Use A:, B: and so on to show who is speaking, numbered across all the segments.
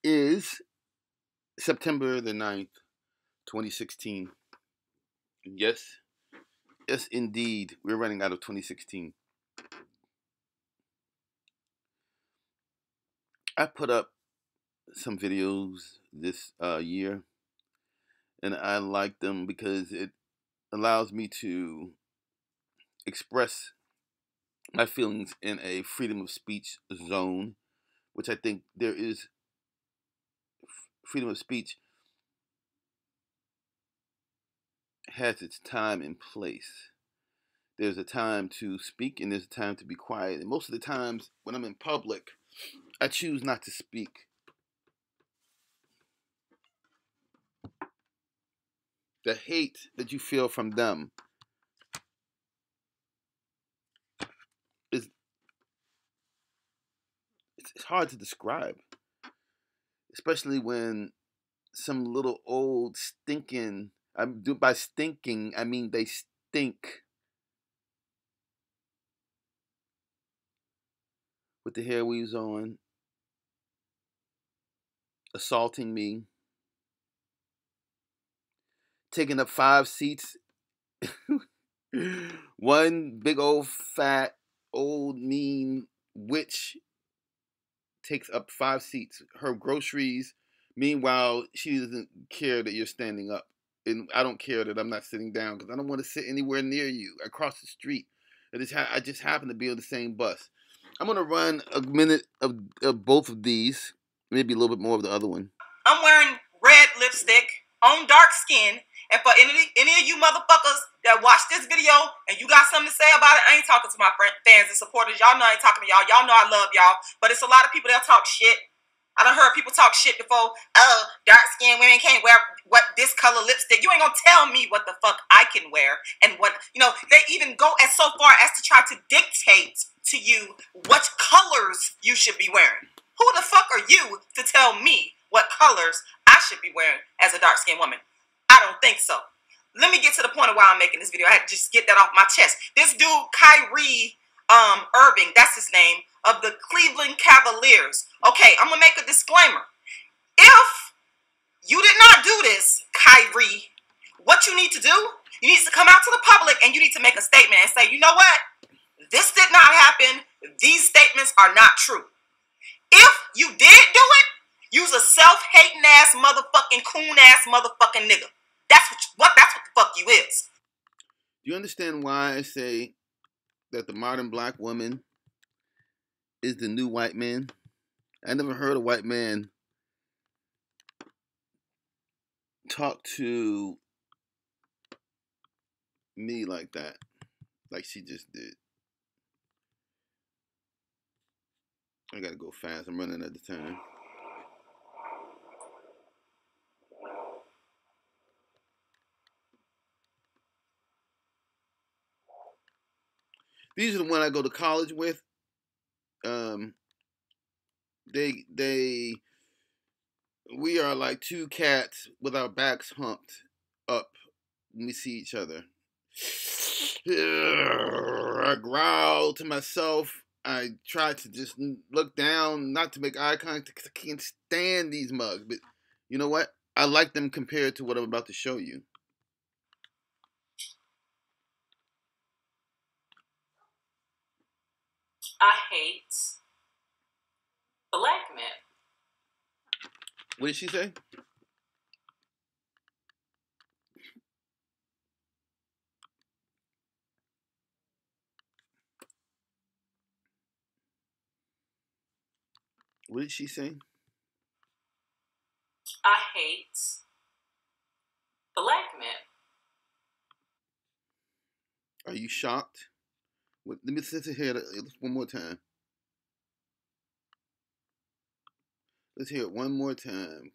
A: is September the 9th, 2016. Yes, yes, indeed. We're running out of 2016. I put up some videos this year, and I like them because it allows me to express my feelings in a freedom of speech zone, which I think there is freedom of speech has its time and place. There's a time to speak and there's a time to be quiet. And most of the times when I'm in public, I choose not to speak. The hate that you feel from them is it's hard to describe, especially when some little old stinking. By stinking, I mean they stink with the hair weaves on, assaulting me, taking up 5 seats. One big old fat old mean witch takes up 5 seats. Her groceries. Meanwhile, she doesn't care that you're standing up, and I don't care that I'm not sitting down because I don't want to sit anywhere near you across the street. I just happen to be on the same bus. I'm gonna run a minute of both of these, maybe a little bit more of the other one.
B: I'm wearing red lipstick on dark skin, and for any of you motherfuckers that watch this video and you got something to say about it, I ain't talking to my fans and supporters. Y'all know I ain't talking to y'all. Y'all know I love y'all, but it's a lot of people that talk shit. I done heard people talk shit before. Oh, dark-skinned women can't wear what this color lipstick. You ain't gonna tell me what the fuck I can wear and what, they even go as so far as to try to dictate to you what colors you should be wearing. Who the fuck are you to tell me what colors I should be wearing as a dark-skinned woman? I don't think so. Let me get to the point of why I'm making this video. I had to just get that off my chest. This dude, Kyrie Irving, that's his name, of the Cleveland Cavaliers. Okay, I'm gonna make a disclaimer. If you did not do this, Kyrie, what you need to do, you need to come out to the public and you need to make a statement and say, you know what? This did not happen. These statements are not true. If you did do it, use a self-hating ass motherfucking coon ass motherfucking nigga. That's what the fuck you is.
A: Do you understand why I say that the modern black woman is the new white man? I never heard a white man talk to me like that, like she just did. I gotta go fast. I'm running out of time. These are the one I go to college with. We are like two cats with our backs humped up when we see each other. I growl to myself. I try to just look down, not to make eye contact because I can't stand these mugs. But you know what? I like them compared to what I'm about to show you.
B: I hate black men.
A: What did she say? What did she say?
B: I hate black men.
A: Are you shocked? Let me sit here one more time. Let's hear it one more time.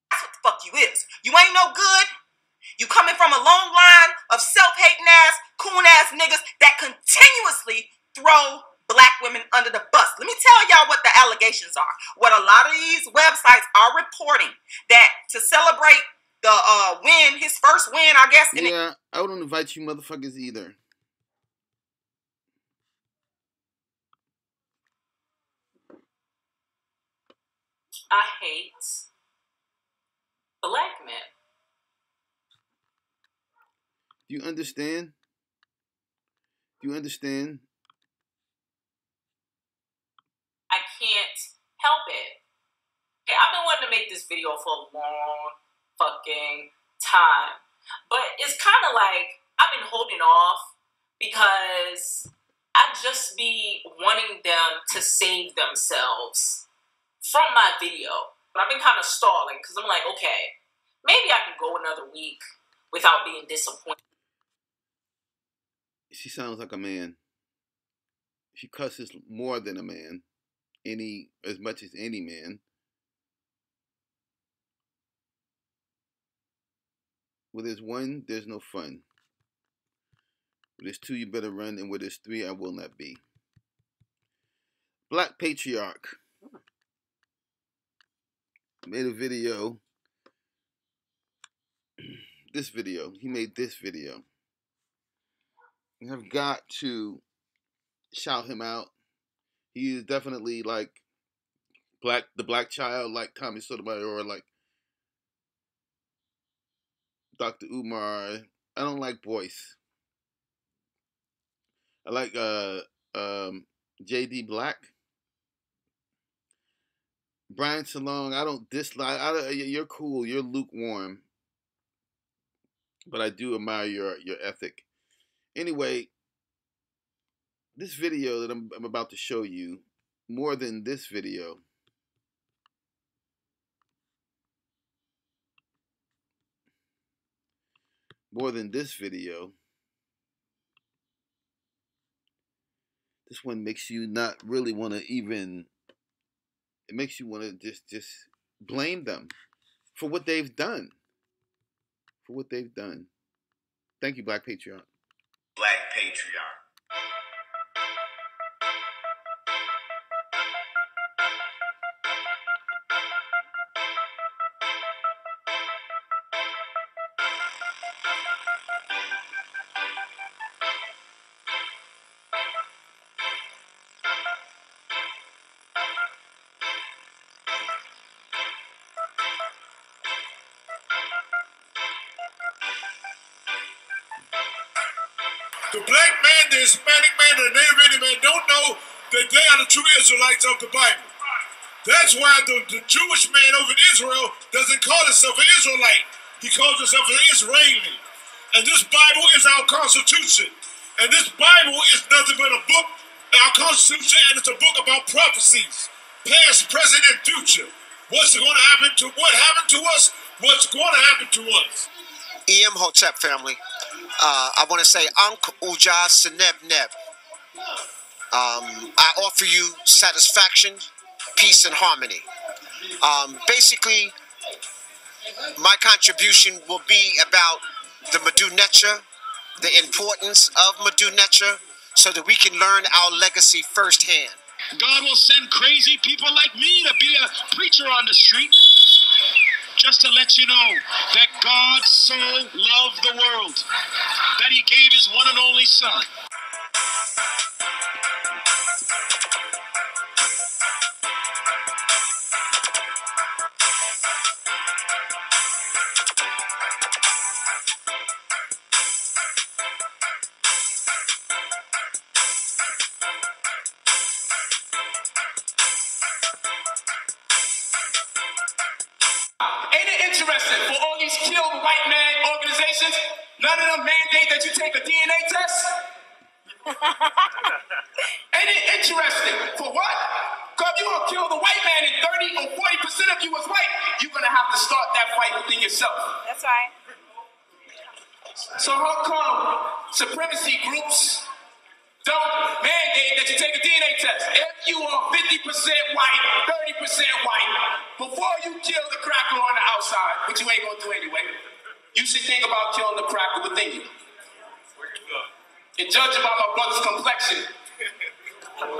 B: That's what the fuck you is. You ain't no good. You coming from a long line of self-hating ass, coon ass niggas that continuously throw black women under the bus. Let me tell y'all what the allegations are. What a lot of these websites are reporting, that to celebrate the win, his first win, I guess.
A: Yeah, I wouldn't invite you motherfuckers either.
B: I hate black men.
A: Do you understand? Do you understand?
B: I can't help it. Okay, I've been wanting to make this video for a long fucking time. But it's kind of like I've been holding off because I just be wanting them to save themselves from my video. But I've been kind of stalling because I'm like, okay, maybe I can go another week without being disappointed.
A: She sounds like a man. She cusses more than a man, as much as any man. Where there's one, there's no fun. Where there's two, you better run, and where there's three, I will not be. Black Patriarch made a video. This video. He made this video. I've got to shout him out. He is definitely like the black child, like Tommy Sotomayor, like Dr. Umar. I don't like Boyce. I like J.D. Black. Brian Salong, I don't dislike. You're cool. You're lukewarm. But I do admire your ethic. Anyway, this video that I'm about to show you, more than this video, this one makes you not really want to even. It makes you want to just blame them for what they've done. For what they've done. Thank you, Black Patriarch.
C: Black Patriarch. The black man, the Hispanic man, the Native Indian man don't know that they are the true Israelites of the Bible. That's why the Jewish man over in Israel doesn't call himself an Israelite. He calls himself an Israeli. And this Bible is our Constitution. And this Bible is nothing but a book, our Constitution, and it's a book about prophecies, past, present, and future. What's going to happen to what happened to us? What's going to happen to us?
D: Mgtow family. I want to say Ankh Uja Seneb Neb. I offer you satisfaction, peace, and harmony. Basically, my contribution will be about the Mgtow, the importance of Mgtow, so that we can learn our legacy firsthand.
E: God will send crazy people like me to be a preacher on the street. Just to let you know that God so loved the world that he gave his one and only son.
F: Ain't it interesting for all these kill the white man organizations, none of them mandate that you take a DNA test? Ain't it interesting? For what? Because if you gonna kill the white man and 30 or 40% of you is white, you're gonna have to start that fight within yourself.
B: That's right.
F: So how come supremacy groups don't mandate that you take a DNA test? If you are 50% white, 30% white, before you kill the cracker on the outside, which you ain't gonna do anyway, you should think about killing the cracker within you. And judging by my brother's complexion, come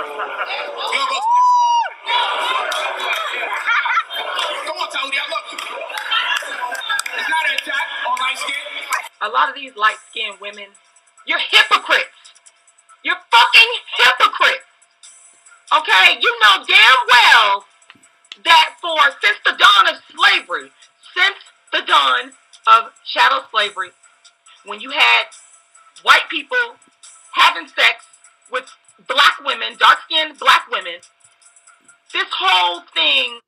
F: on, Tony, I love you. It's not an attack on light skin.
B: A lot of these light-skinned women, you're hypocrites. You're fucking hypocrites. Okay? You know damn well that since the dawn of slavery, since the dawn of chattel slavery, when you had white people having sex with black women, dark-skinned black women, this whole thing.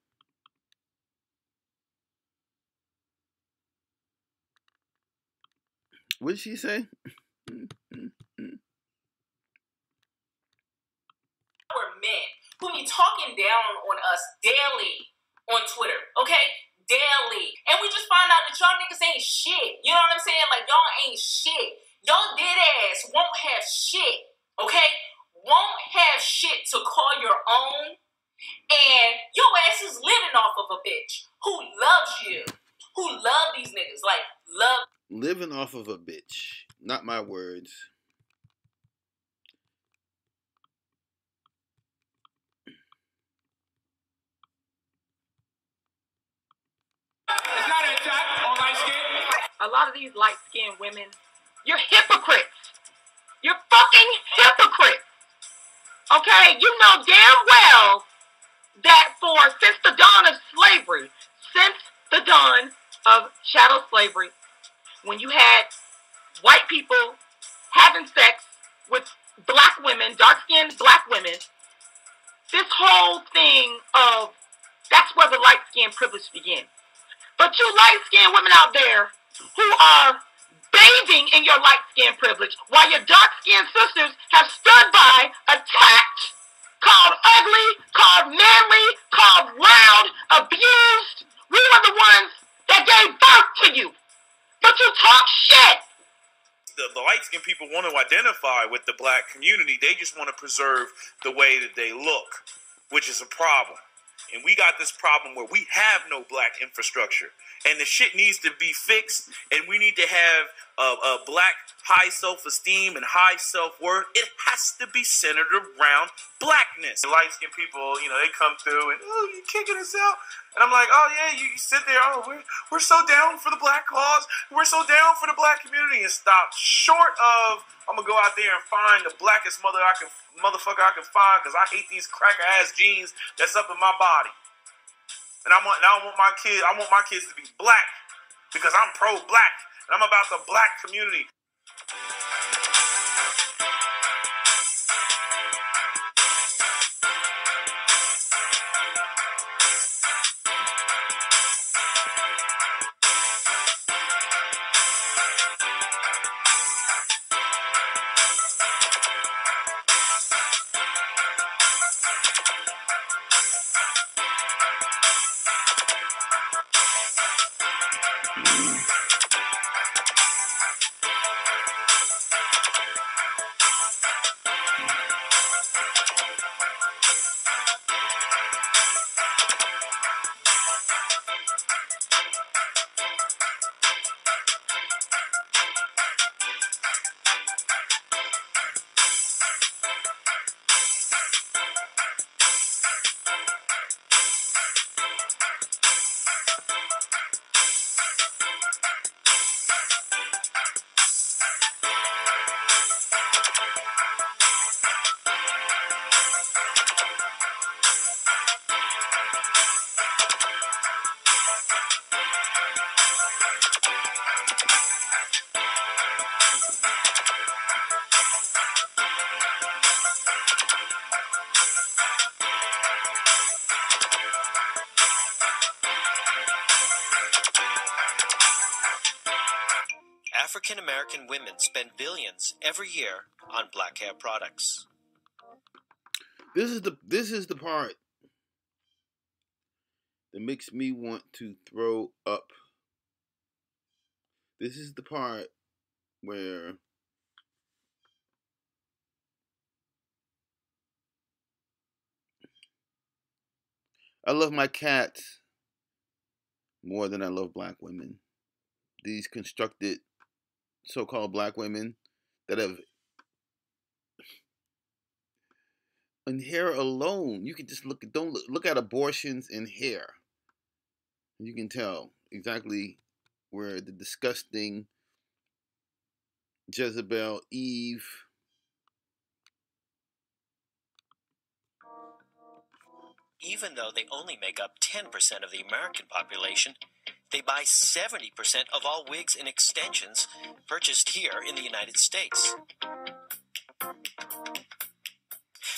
A: What did she say?
B: We're men who be talking down on us daily on Twitter, okay? Daily. And we just find out that y'all niggas ain't shit. You know what I'm saying? Like, y'all ain't shit. Y'all dead ass won't have shit, okay? Won't have shit to call your own. And your ass is living off of a bitch who loves you. Who love these niggas. Like, love.
A: Living off of a bitch. Not my words.
F: It's not an attack on light skin.
B: A lot of these light-skinned women, you're hypocrites. You're fucking hypocrites. Okay? You know damn well that since the dawn of slavery, since the dawn of chattel slavery, when you had white people having sex with black women, dark-skinned black women, this whole thing of, that's where the light-skinned privilege begins. But you light-skinned women out there who are bathing in your light-skinned privilege while your dark-skinned sisters have stood by, attacked, called ugly, called manly, called loud, abused. We were the ones that gave birth to you. But you talk shit.
G: The light-skinned people want to identify with the black community. They just want to preserve the way that they look, which is a problem. And we got this problem where we have no black infrastructure. And the shit needs to be fixed. And we need to have a black high self-esteem and high self-worth. It has to be centered around blackness. The light-skinned people, you know, they come through and, oh, you kicking us out? And I'm like, oh, yeah, you sit there. Oh, we're so down for the black cause. We're so down for the black community. And stop short of, I'm going to go out there and find the blackest motherfucker I can find because I hate these cracker-ass jeans that's up in my body. And I want my kids to be black because I'm pro-black and I'm about the black community.
D: African American women spend billions every year on black hair products.
A: This is the part that makes me want to throw up. This is the part where I love my cats more than I love black women. These constructed so-called black women that have, in hair alone, you can just look at abortions in hair. You can tell exactly where the disgusting Jezebel, Eve,
H: Even though they only make up 10% of the American population, they buy 70% of all wigs and extensions purchased here in the United States.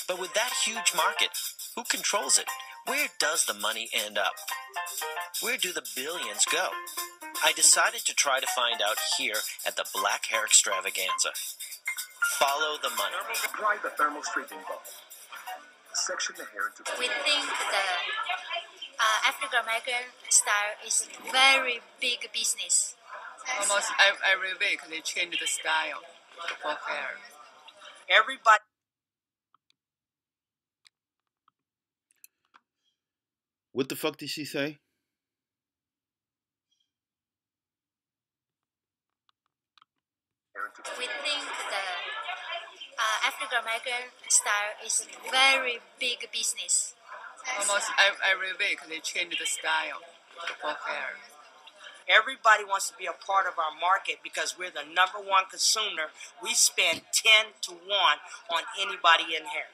H: But with that huge market, who controls it? Where does the money end up? Where do the billions go? I decided to try to find out here at the Black Hair Extravaganza. Follow the money.
I: Apply the thermal straightening ball. Section the hair into...
J: We think the African American style is very big business.
K: Almost every week they change the style for hair.
L: Everybody.
A: What the fuck did she say?
J: We think the African American style is very big business.
K: Almost every week they change the style for hair.
L: Everybody wants to be a part of our market because we're the number one consumer. We spend 10 to 1 on anybody in hair.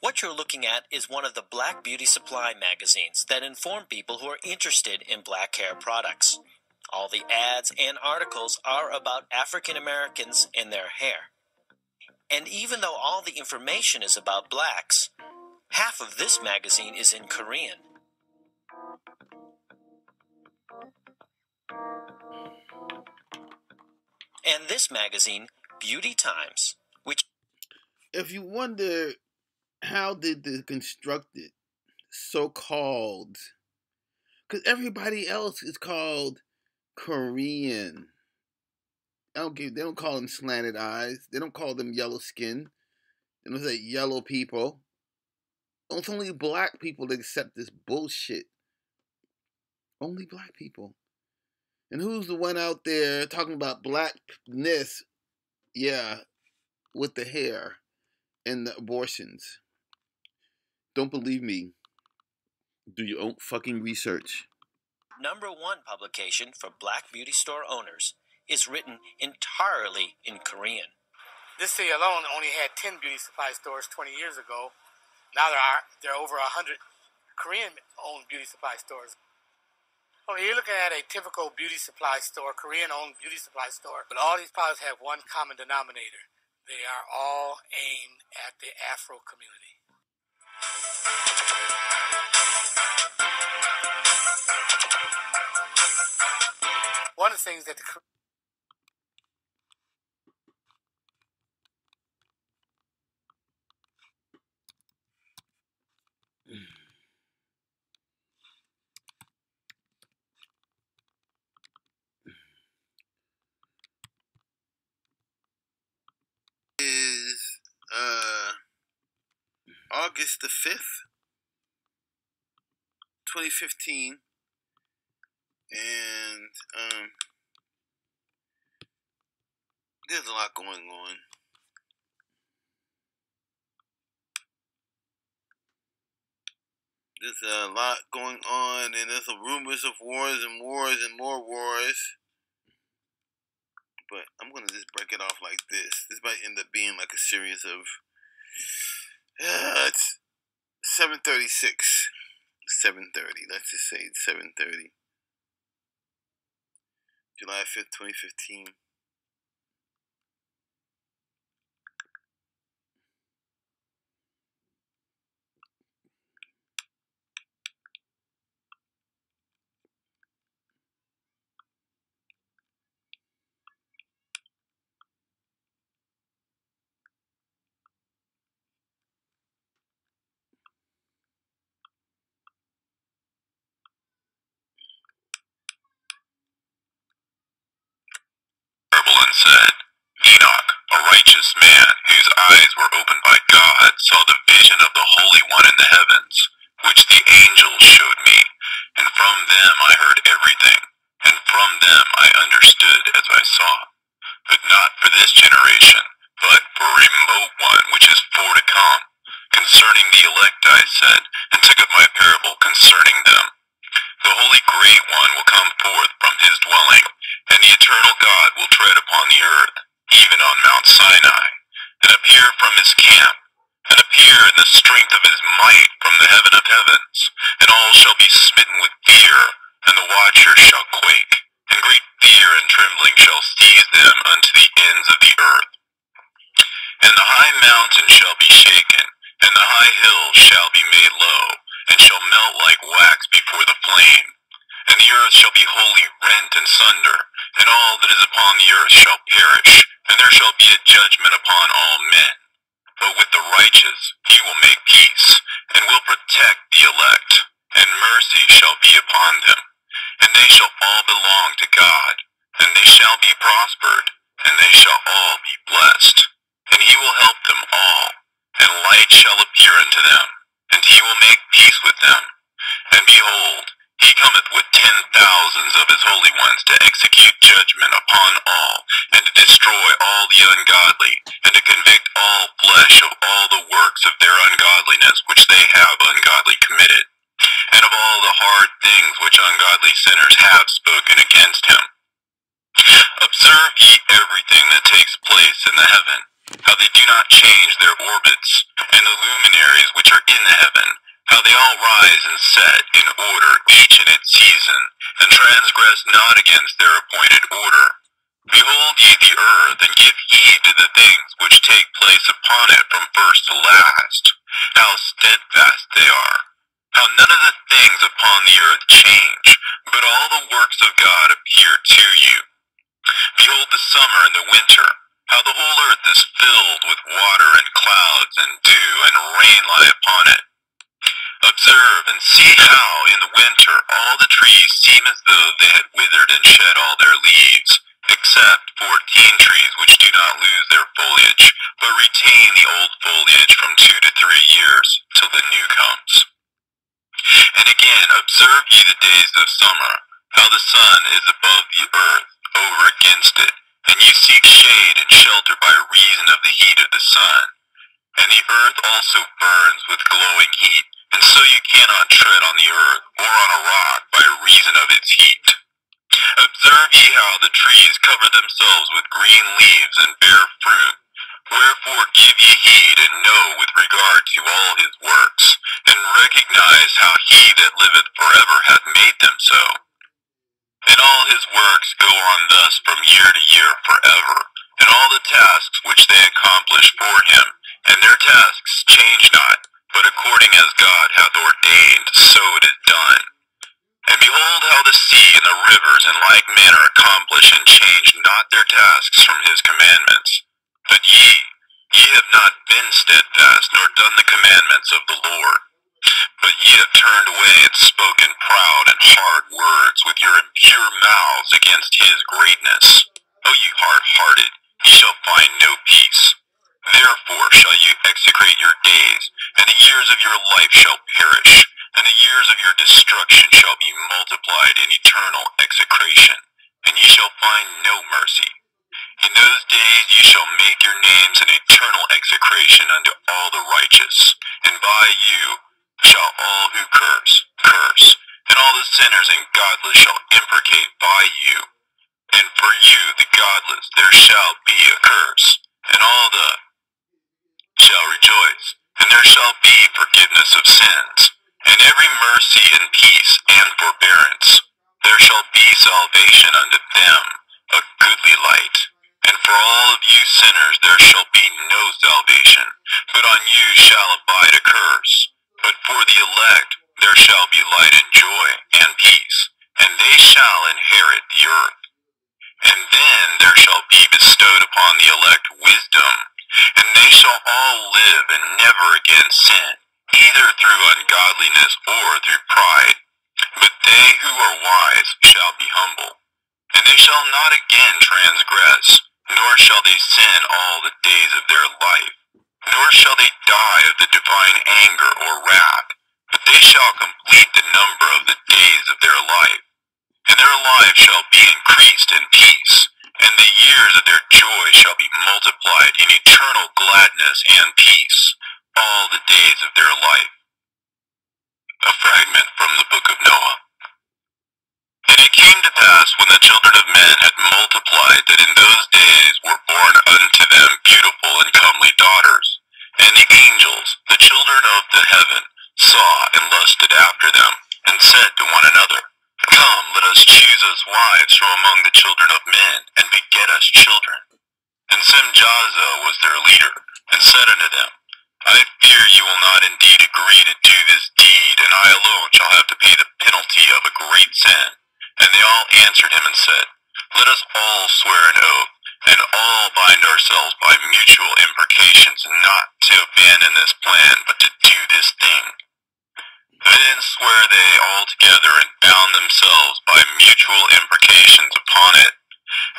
H: What you're looking at is one of the Black Beauty Supply magazines that inform people who are interested in black hair products. All the ads and articles are about African Americans and their hair. And even though all the information is about blacks, half of this magazine is in Korean. And this magazine, Beauty Times, which...
A: If you wonder how did the constructed so-called, because everybody else is called Korean. They don't call them slanted eyes. They don't call them yellow skin. They don't say yellow people. It's only black people that accept this bullshit. Only black people. And who's the one out there talking about blackness? Yeah, with the hair and the abortions. Don't believe me. Do your own fucking research.
H: #1 publication for black beauty store owners is written entirely in Korean.
M: This city alone only had 10 beauty supply stores 20 years ago. Now there are over 100 Korean-owned beauty supply stores. Well, you're looking at a typical beauty supply store, Korean-owned beauty supply store, but all these products have one common denominator. They are all aimed at the Afro community. One of the things that the
A: is August the 5th, 2015, and there's a lot going on. There's a lot going on, and there's rumors of wars and wars and more wars. But I'm going to just break it off like this. This might end up being like a series of... it's 7:36. 7:30. Let's just say it's 7:30. July 5th, 2015.
N: And said, Enoch, a righteous man whose eyes were opened by God, saw the vision of the Holy One in the heavens, which the angels showed me, and from them I heard everything, and from them I understood as I saw. But not for this generation, but Sinai, and appear from his camp, and appear in the strength of his might from the heaven of heavens, and all shall be smitten with fear, and the watchers shall quake, and great fear and trembling shall seize them unto the ends of the earth. And the high mountain shall be shaken, and the high hill shall be made low, and shall melt like wax before the flame. And the earth shall be wholly rent and sunder, and all that is upon the earth shall perish, and there shall be a judgment upon all men. But with the righteous he will make peace, and will protect the elect, and mercy shall be upon them. And they shall all belong to God, and they shall be prospered, and they shall all be blessed. And he will help them all, and light shall appear unto them, and he will make peace with them. And behold, he cometh with 10,000s of his holy ones to execute judgment upon all, and to destroy all the ungodly, and to convict all flesh of all the works of their ungodliness which they have ungodly committed, and of all the hard things which ungodly sinners have spoken against him. Observe ye everything that takes place in the heaven, how they do not change their orbits, and the luminaries which are in the heaven, how they all rise and set in order, each in its season, and transgress not against their appointed order. Behold ye the earth, and give heed to the things which take place upon it from first to last, how steadfast they are, how none of the things upon the earth change, but all the works of God appear to you. Behold the summer and the winter, how the whole earth is filled with water and clouds and dew and rain lie upon it. Observe and see how in the winter all the trees seem as though they had withered and shed all their leaves, except 14 trees which do not lose their foliage, but retain the old foliage from 2 to 3 years, till the new comes. And again observe ye the days of summer, how the sun is above the earth, over against it, and you seek shade and shelter by reason of the heat of the sun. And the earth also burns with glowing heat, and so you cannot tread on the earth, or on a rock, by reason of its heat. Observe ye how the trees cover themselves with green leaves and bear fruit. Wherefore give ye heed, and know with regard to all his works, and recognize how he that liveth forever hath made them so. And all his works go on thus from year to year forever, and all the tasks which they accomplish for him, and their tasks change not, but according as God hath ordained, so it is done. And behold how the sea and the rivers in like manner accomplish and change not their tasks from his commandments. But ye have not been steadfast, nor done the commandments of the Lord. But ye have turned away and spoken proud and hard words with your impure mouths against his greatness. O ye hard-hearted, ye shall find no peace. Therefore shall you execrate your days, and the years of your life shall perish, and the years of your destruction shall be multiplied in eternal execration, and ye shall find no mercy. In those days ye shall make your names an eternal execration unto all the righteous, and by you shall all who curse, and all the sinners and godless shall imprecate by you. And for you, the godless, there shall be a curse, and all the shall rejoice, and there shall be forgiveness of sins, and every mercy and peace and forbearance. There shall be salvation unto them, a goodly light. And for all of you sinners there shall be no salvation, but on you shall abide a curse. But for the elect there shall be light and joy and peace, and they shall inherit the earth. And then there shall be bestowed upon the elect wisdom, and they shall all live and never again sin, either through ungodliness or through pride. But they who are wise shall be humble, and they shall not again transgress, nor shall they sin all the days of their life, nor shall they die of the divine anger or wrath, but they shall complete the number of the days of their life. And their lives shall be increased in peace, and the years of their joy shall be multiplied in eternal gladness and peace, all the days of their life. A fragment from the book of Noah. And it came to pass, when the children of men had multiplied, that in those days were born unto them us wives from among the children of men, and beget us children. And Mgtow was their leader, and said unto them, I fear you will not indeed agree to do this deed, and I alone shall have to pay the penalty of a great sin. And they all answered him and said, Let us all swear an oath, and all bind ourselves by mutual imprecations, not to abandon this plan, but to do this thing. Then swear they all together, and bound themselves by mutual imprecations upon it.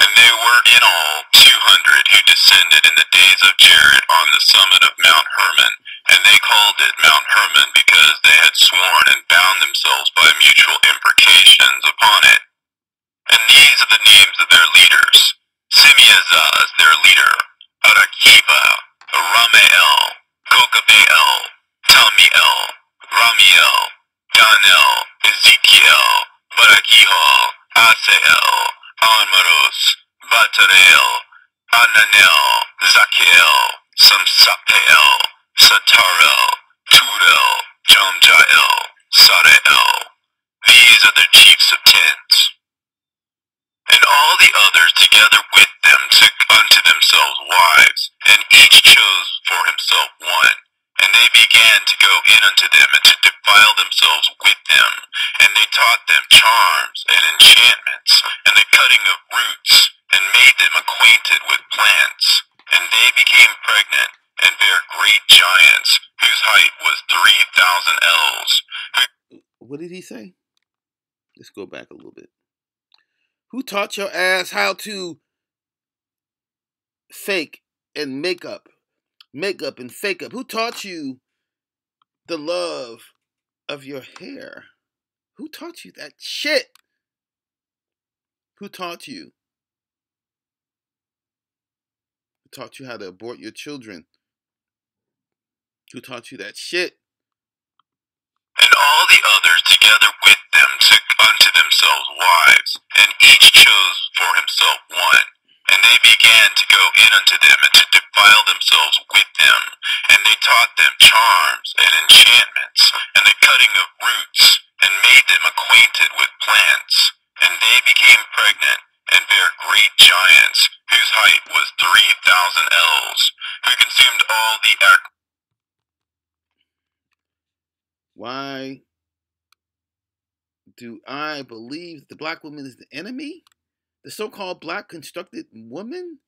N: And they were in all 200 who descended in the days of Jared on the summit of Mount Hermon, and they called it Mount Hermon because they had sworn and bound themselves by mutual imprecations upon it. And these are the names of their leaders: Simeazaz, their leader, Arakiba, Ramael, Kokabeel, Tamiel, Ramiel, Danel, Ezekiel, Barakihal, Asael, Almaros, Batarel, Ananel, Zakiel, Samsapel, Satarel, Turel, Jomjael, Sarael. These are the chiefs of tens. And all the others together with them took unto themselves wives, and each chose for himself one. And they began to go in unto them, and to defile themselves with them. And they taught them charms and enchantments, and the cutting of roots, and made them acquainted with plants. And they became pregnant, and bare great giants, whose height was 3,000 ells.
A: What did he say? Let's go back a little bit. Who taught your ass how to fake and make up and fake up? Who taught you the love of your hair? Who taught you that shit? Who taught you? Who taught you how to abort your children? Who taught you that shit?
N: And all the others together with them took unto themselves wives, and each chose for himself one. And they began to go in unto them, and to defile themselves with them. And they taught them charms and enchantments, and the cutting of roots, and made them acquainted with plants. And they became pregnant, and bare great giants, whose height was 3,000 ells, who consumed all the
A: Why do I believe the black woman is the enemy? The so-called black constructed woman?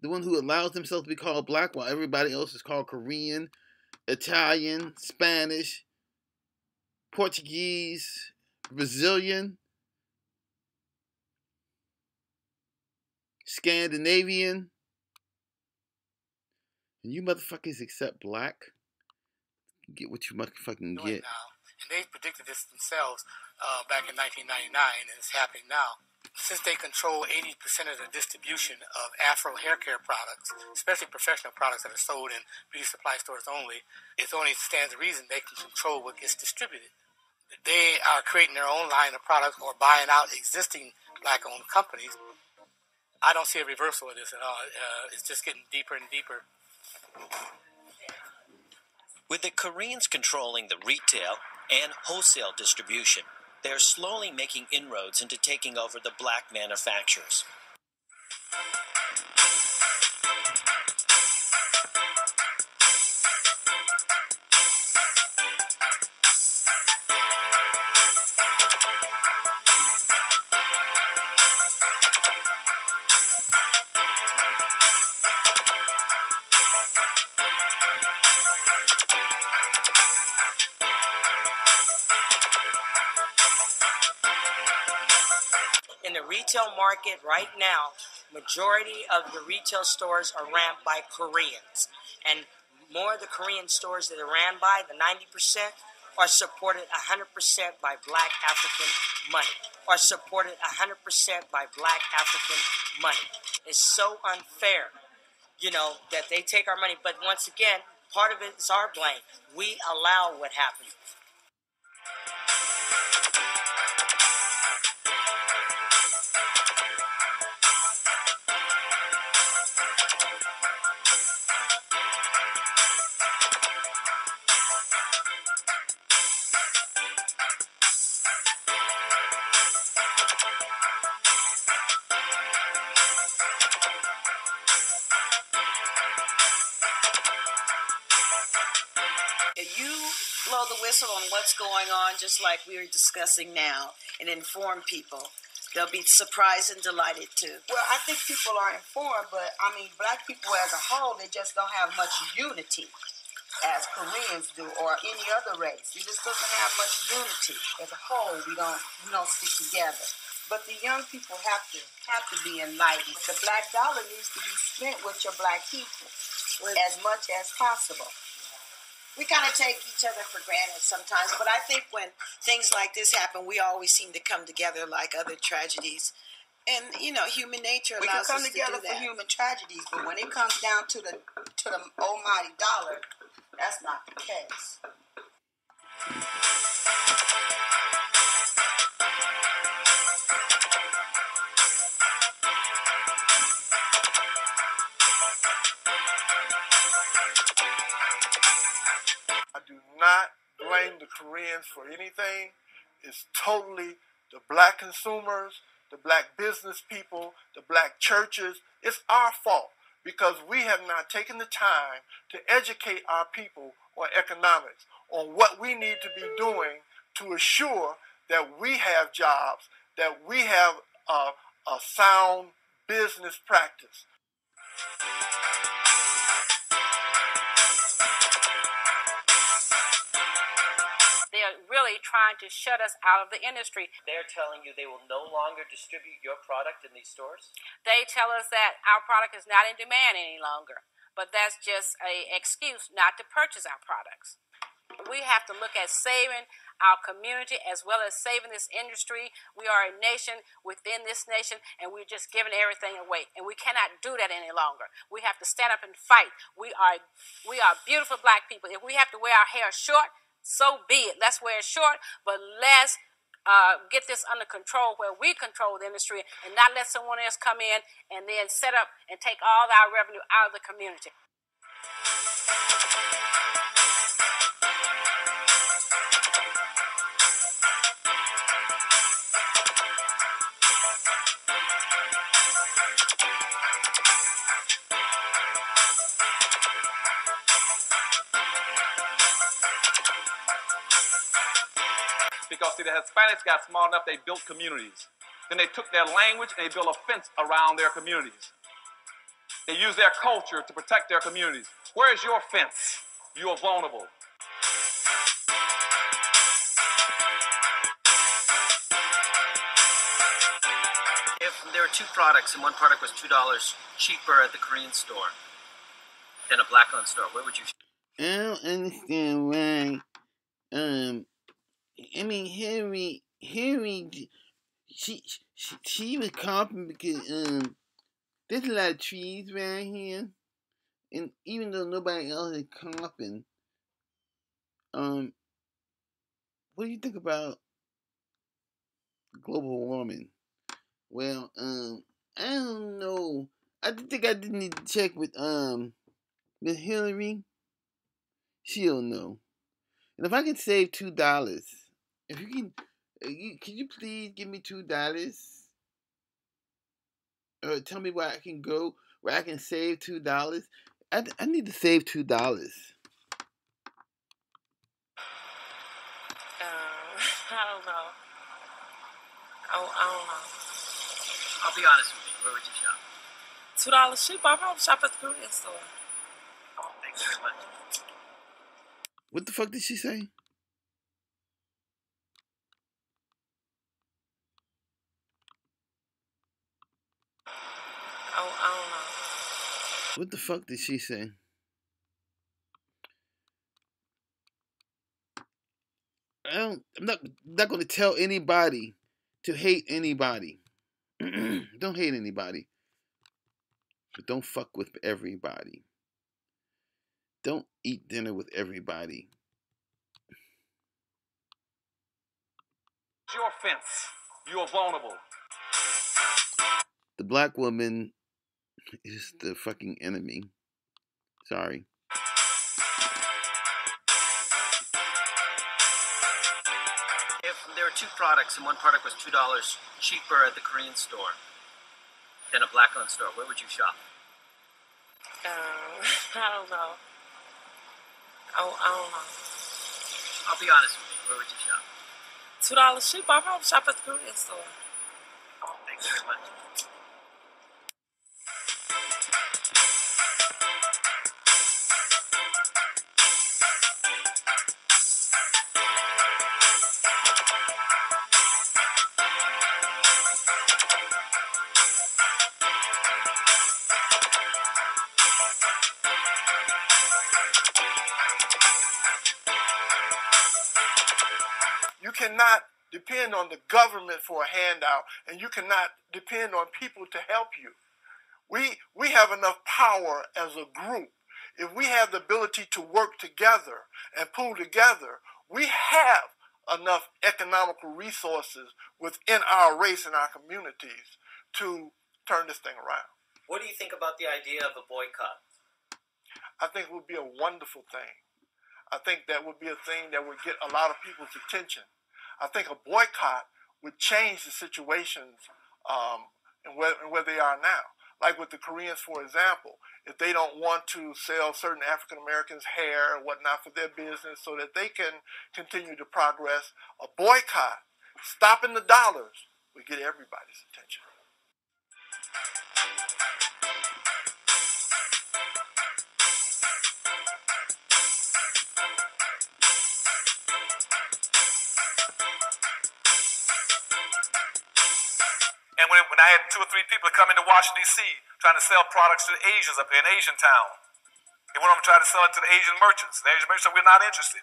A: The one who allows themselves to be called black while everybody else is called Korean, Italian, Spanish, Portuguese, Brazilian, Scandinavian. And you motherfuckers accept black? Get what you motherfucking get.
M: Now. And they predicted this themselves back in 1999, and it's happening now. Since they control 80% of the distribution of Afro hair care products, especially professional products that are sold in beauty supply stores only, it only stands to reason they can control what gets distributed. They are creating their own line of products or buying out existing black-owned companies. I don't see a reversal of this at all. It's just getting deeper and deeper.
H: With the Koreans controlling the retail and wholesale distribution, they're slowly making inroads into taking over the black manufacturers.
L: In the retail market right now, majority of the retail stores are ran by Koreans. And more of the Korean stores that are ran by, the 90%, are supported 100% by black African money. Are supported 100% by black African money. It's so unfair, that they take our money. But once again, part of it is our blame. We allow what happened.
O: blow the whistle on what's going on, just like we were discussing now, and inform people, they'll be surprised and delighted too.
L: Well, I think people are informed, but I mean, black people as a whole, they just don't have much unity as Koreans do, or any other race. It just doesn't have much unity as a whole. We don't stick together. But the young people have to be enlightened. The black dollar needs to be spent with your black people as much as possible.
O: We kind of take each other for granted sometimes, but I think when things like this happen, we always seem to come together like other tragedies. And, human nature allows us to do that.
L: We can come together for human tragedies, but when it comes down to the almighty dollar, that's not the case.
C: I do not blame the Koreans for anything. It's totally the black consumers, the black business people, the black churches. It's our fault because we have not taken the time to educate our people on economics, on what we need to be doing to assure that we have jobs, that we have a sound business practice.
P: They're really trying to shut us out of the industry.
H: They're telling you they will no longer distribute your product in these stores?
P: They tell us that our product is not in demand any longer, but that's just an excuse not to purchase our products. We have to look at saving our community as well as saving this industry. We are a nation within this nation, and we're just giving everything away, and we cannot do that any longer. We have to stand up and fight. We are beautiful black people. If we have to wear our hair short, so be it. Let's wear it short, but let's get this under control where we control the industry and not let someone else come in and then set up and take all our revenue out of the community.
Q: Because, see, the Hispanics got smart enough, they built communities. Then they took their language and they built a fence around their communities. They used their culture to protect their communities. Where's your fence? You are vulnerable.
H: If there were two products and one product was $2 cheaper at the Korean store than a black-owned store, where would you?
A: I don't understand why. I mean, Harry, she was coughing because there's a lot of trees around here, and even though nobody else is coughing, what do you think about global warming? Well, I don't know. I think I did need to check with Miss Hillary. She'll know. And if I can save $2, if you can you please give me $2? Or tell me where I can go, where I can save $2? I need to save $2.
P: I don't know. I don't know.
H: I'll be honest with you. Where would you shop?
P: $2 cheaper. I'll probably shop at the Korean store.
H: Thanks very much.
A: What the fuck did she say?
P: I don't know.
A: What the fuck did she say? I'm not going to tell anybody to hate anybody. Don't hate anybody. But don't fuck with everybody. Don't eat dinner with everybody.
Q: Your fence. You are vulnerable.
A: The black woman is the fucking enemy. Sorry.
H: If there were two products and one product was $2 cheaper at the Korean store than a black-owned store, where would you shop?
P: I don't know. I don't know.
R: I'll be honest with you. Where would you shop?
S: $2 cheap. I'll probably shop at the Korean store.
R: Oh, thanks very much.
T: You cannot depend on the government for a handout, and you cannot depend on people to help you. We have enough power as a group. If we have the ability to work together and pull together, we have enough economical resources within our race and our communities to turn this thing around.
H: What do you think about the idea of a boycott?
T: I think it would be a wonderful thing. I think that would be a thing that would get a lot of people's attention. I think a boycott would change the situations and where they are now. Like with the Koreans, for example, if they don't want to sell certain African Americans hair and whatnot for their business so that they can continue to progress, a boycott, stopping the dollars, would get everybody's attention.
Q: And when I had 2 or 3 people come into Washington, D.C. trying to sell products to the Asians up here in Asian Town, they went over and tried to sell it to the Asian merchants. The Asian merchants said, we're not interested.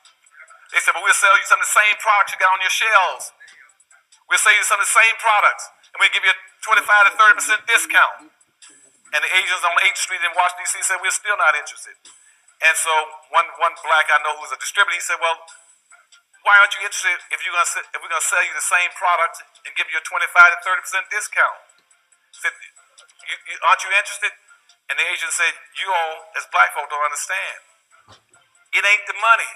Q: They said, but we'll sell you some of the same products you got on your shelves. We'll sell you some of the same products, and we'll give you a 25 to 30% discount. And the Asians on 8th Street in Washington, D.C. said, we're still not interested. And so one black I know who's a distributor, he said, well, why aren't you interested if we're going to sell you the same product and give you a 25 to 30% discount? He said, aren't you interested? And the Asian said, you all, as black folk, don't understand. It ain't the money.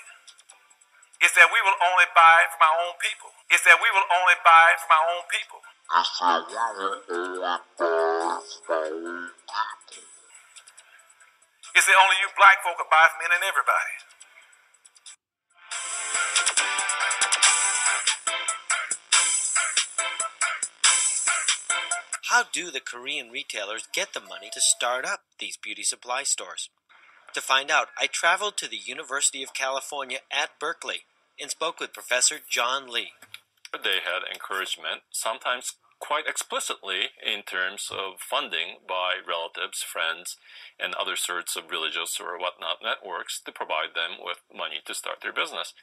Q: It's that we will only buy from our own people. It's that we will only buy from our own people. It's that only you black folk will buy from any and everybody.
H: How do the Korean retailers get the money to start up these beauty supply stores? To find out, I traveled to the University of California at Berkeley and spoke with Professor John Lee.
U: They had encouragement, sometimes quite explicitly in terms of funding by relatives, friends, and other sorts of religious or whatnot networks to provide them with money to start their business.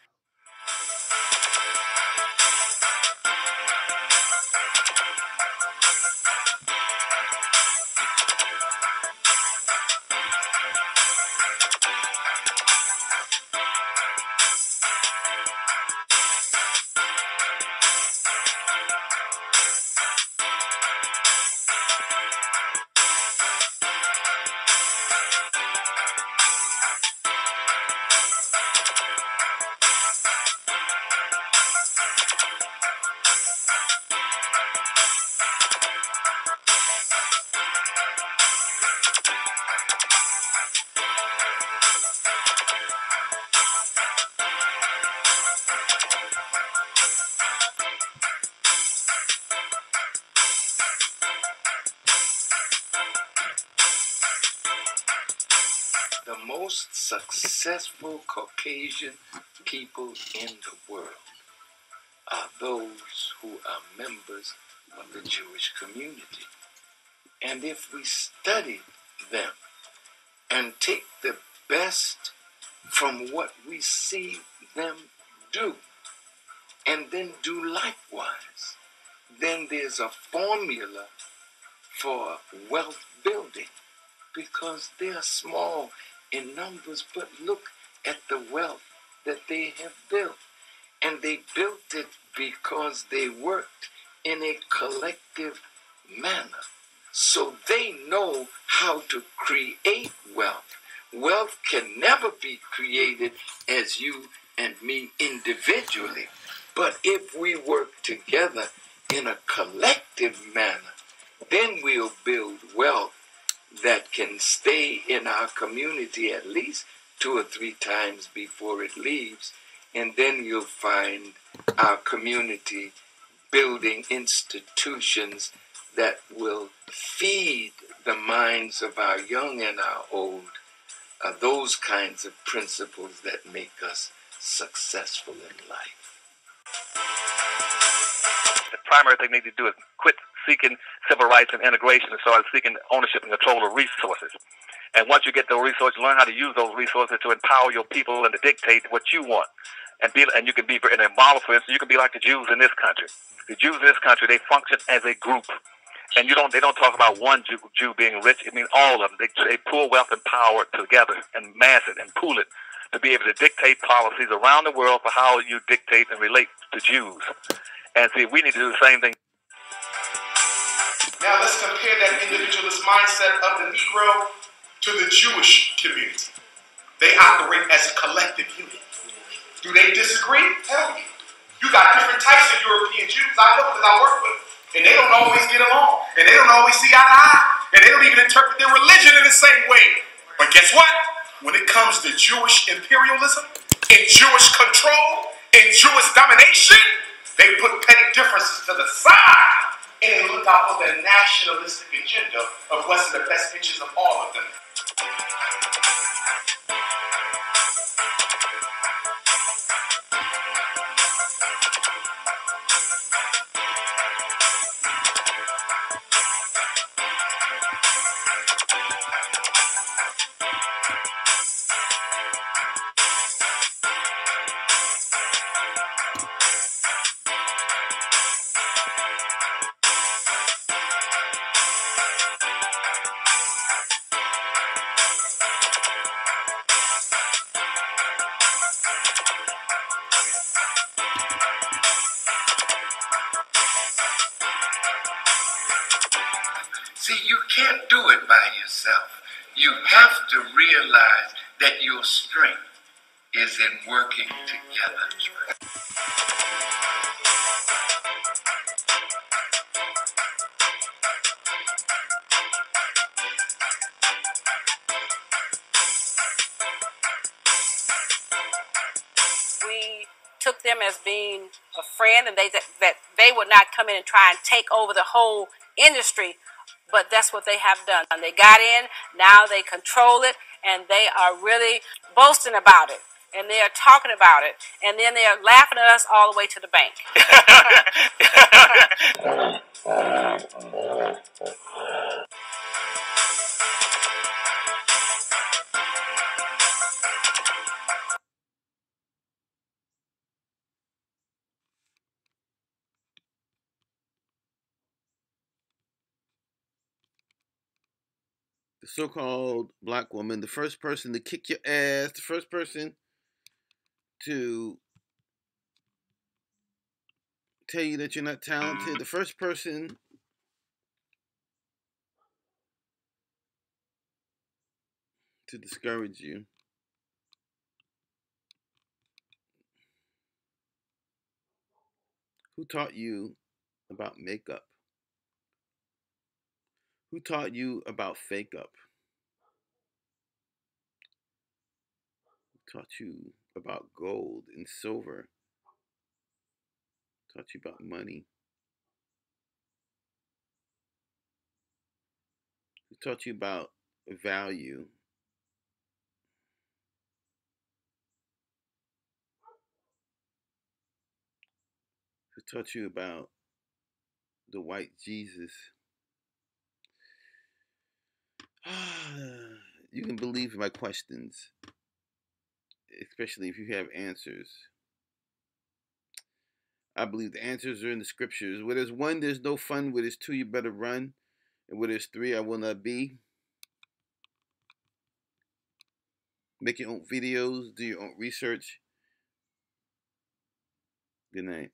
V: The most successful Caucasian people in the world are those who are members of the Jewish community. And if we study them and take the best from what we see them do, and then do likewise, then there's a formula for wealth building, because they are small in numbers, but look at the wealth that they have built. And they built it because they worked in a collective manner. So they know how to create wealth. Wealth can never be created as you and me individually. But if we work together in a collective manner, then we'll build wealth that can stay in our community at least 2 or 3 times before it leaves, And then you'll find our community building institutions that will feed the minds of our young and our old those kinds of principles that make us successful in life.
E: The primary thing they need to do is quit seeking civil rights and integration and start seeking ownership and control of resources. And once you get those resources, learn how to use those resources to empower your people and to dictate what you want. And you can be in a model, for instance, you can be like the Jews in this country. The Jews in this country, they function as a group. And they don't talk about one Jew being rich. I mean, all of them. They pool wealth and power together and mass it and pool it to be able to dictate policies around the world for how you dictate and relate to Jews. And see, we need to do the same thing.
C: Now let's compare that individualist mindset of the Negro to the Jewish community. They operate as a collective unit. Do they disagree? Hell yeah. You got different types of European Jews. I know because I work with them. And they don't always get along. And they don't always see eye to eye. And they don't even interpret their religion in the same way. But guess what? When it comes to Jewish imperialism, and Jewish control, and Jewish domination, they put petty differences to the side and they look out for the nationalistic agenda of what's in the best interests of all of them.
V: See, you can't do it by yourself. You have to realize that your strength is in working together.
P: We took them as being a friend, and that they would not come in and try and take over the whole industry. But that's what they have done. And they got in, now they control it, and they are really boasting about it. And they are talking about it. And then they are laughing at us all the way to the bank.
A: The so-called black woman, the first person to kick your ass, the first person to tell you that you're not talented, the first person to discourage you. Who taught you about makeup? Who taught you about fake up? Who taught you about gold and silver? Who taught you about money? Who taught you about value? Who taught you about the white Jesus? You can believe my questions, especially if you have answers. I believe the answers are in the scriptures. Where there's one, there's no fun. Where there's two, you better run. And where there's three, I will not be. Make your own videos. Do your own research. Good night.